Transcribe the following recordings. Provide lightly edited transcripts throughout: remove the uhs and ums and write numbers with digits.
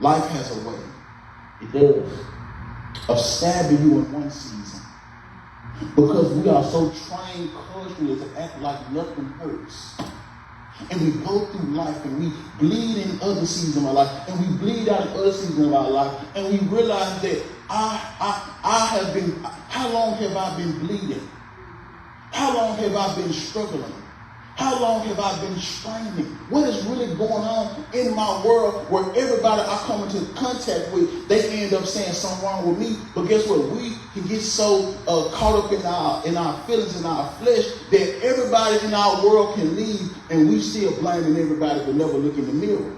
Life has a way, it does, of stabbing you in one season. Because we are so trained culturally to act like nothing hurts. And we go through life and we bleed in other seasons of our life. And we bleed out in other seasons of our life. And we realize that I have been, how long have I been bleeding? How long have I been struggling? How long have I been straining? What is really going on in my world where everybody I come into contact with, they end up saying something wrong with me? But guess what? We can get so caught up in our feelings and our flesh that everybody in our world can leave and we still blaming everybody but never look in the mirror.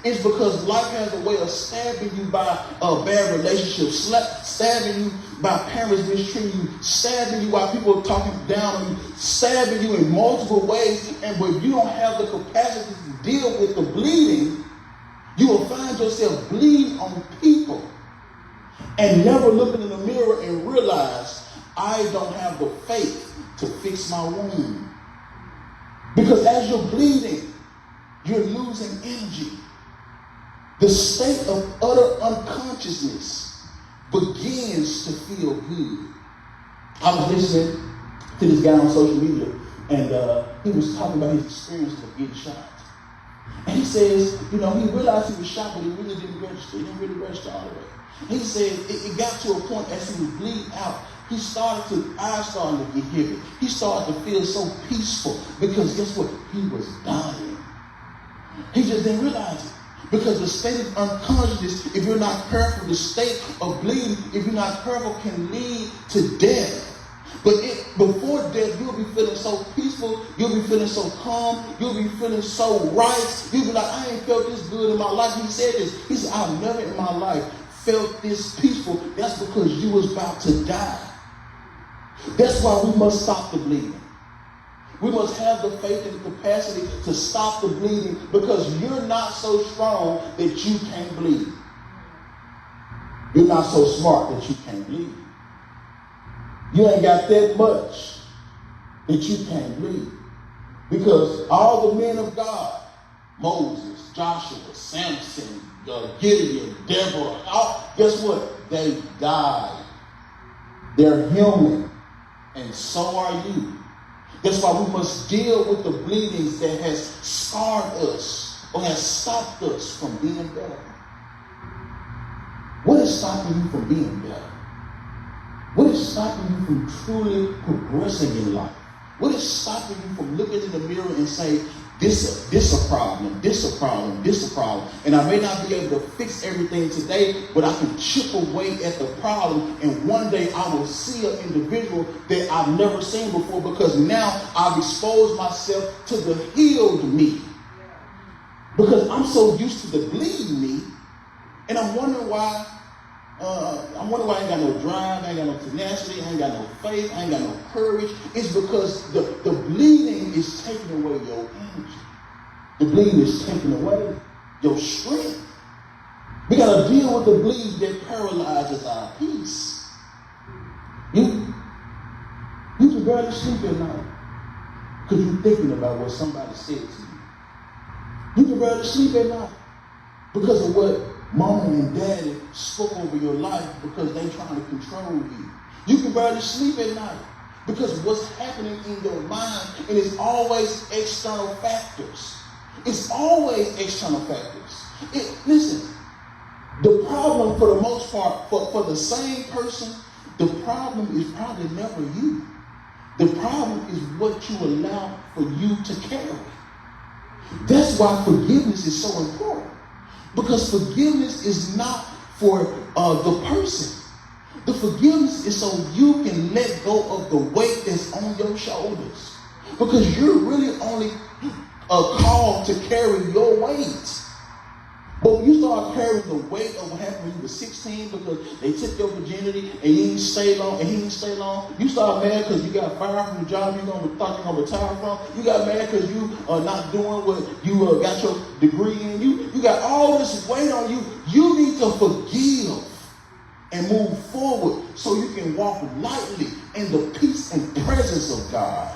It's because life has a way of stabbing you by bad relationships, stabbing you by parents mistreating you, stabbing you while people are talking down on you, stabbing you in multiple ways. And when you don't have the capacity to deal with the bleeding, you will find yourself bleeding on people and never looking in the mirror and realize I don't have the faith to fix my wound. Because as you're bleeding, you're losing energy. The state of utter unconsciousness begins to feel good. I was listening to this guy on social media, and he was talking about his experiences of getting shot. And he says, he realized he was shot, but he really didn't register. He didn't really register all the way. He said it got to a point as he was bleeding out, eyes started to get heavy. He started to feel so peaceful because guess what? He was dying. He just didn't realize it. Because the state of unconsciousness, if you're not careful, the state of bleeding, if you're not careful, can lead to death. But before death, you'll be feeling so peaceful, you'll be feeling so calm, you'll be feeling so right. You'll be like, I ain't felt this good in my life. He said this. He said, I've never in my life felt this peaceful. That's because you was about to die. That's why we must stop the bleeding. We must have the faith and the capacity to stop the bleeding because you're not so strong that you can't bleed. You're not so smart that you can't bleed. You ain't got that much that you can't bleed. Because all the men of God, Moses, Joshua, Samson, Gideon, Deborah, guess what? They died. They're human. And so are you. That's why we must deal with the bleedings that has scarred us or has stopped us from being better. What is stopping you from being better? What is stopping you from truly progressing in life? What is stopping you from looking in the mirror and saying, this a problem, this a problem, this a problem. And I may not be able to fix everything today, but I can chip away at the problem. And one day I will see an individual that I've never seen before because now I've exposed myself to the healed me. Because I'm so used to the bleeding me. And I'm wondering why I ain't got no drive, I ain't got no tenacity, I ain't got no faith, I ain't got no courage. It's because the bleeding is taking away your energy. The bleeding is taking away your strength. We got to deal with the bleed that paralyzes our peace. You can barely sleep at night because you're thinking about what somebody said to you. You can barely sleep at night because of what mama and daddy spoke over your life because they trying to control you. You can barely sleep at night because of what's happening in your mind, and it's always external factors. It's always external factors. Listen, the problem for the most part, for the same person, the problem is probably never you. The problem is what you allow for you to carry. That's why forgiveness is so important. Because forgiveness is not for the person. The forgiveness is so you can let go of the weight that's on your shoulders. Because you're really only called to carry your weight. But when you start carrying the weight of what happened when you were 16 because they took your virginity and you didn't stay long, and he didn't stay long, you start mad because you got fired from the job you thought you're going to retire from. You got mad because you are not doing what you got your degree in. You got all this weight on you. You need to forgive and move forward so you can walk lightly in the peace and presence of God.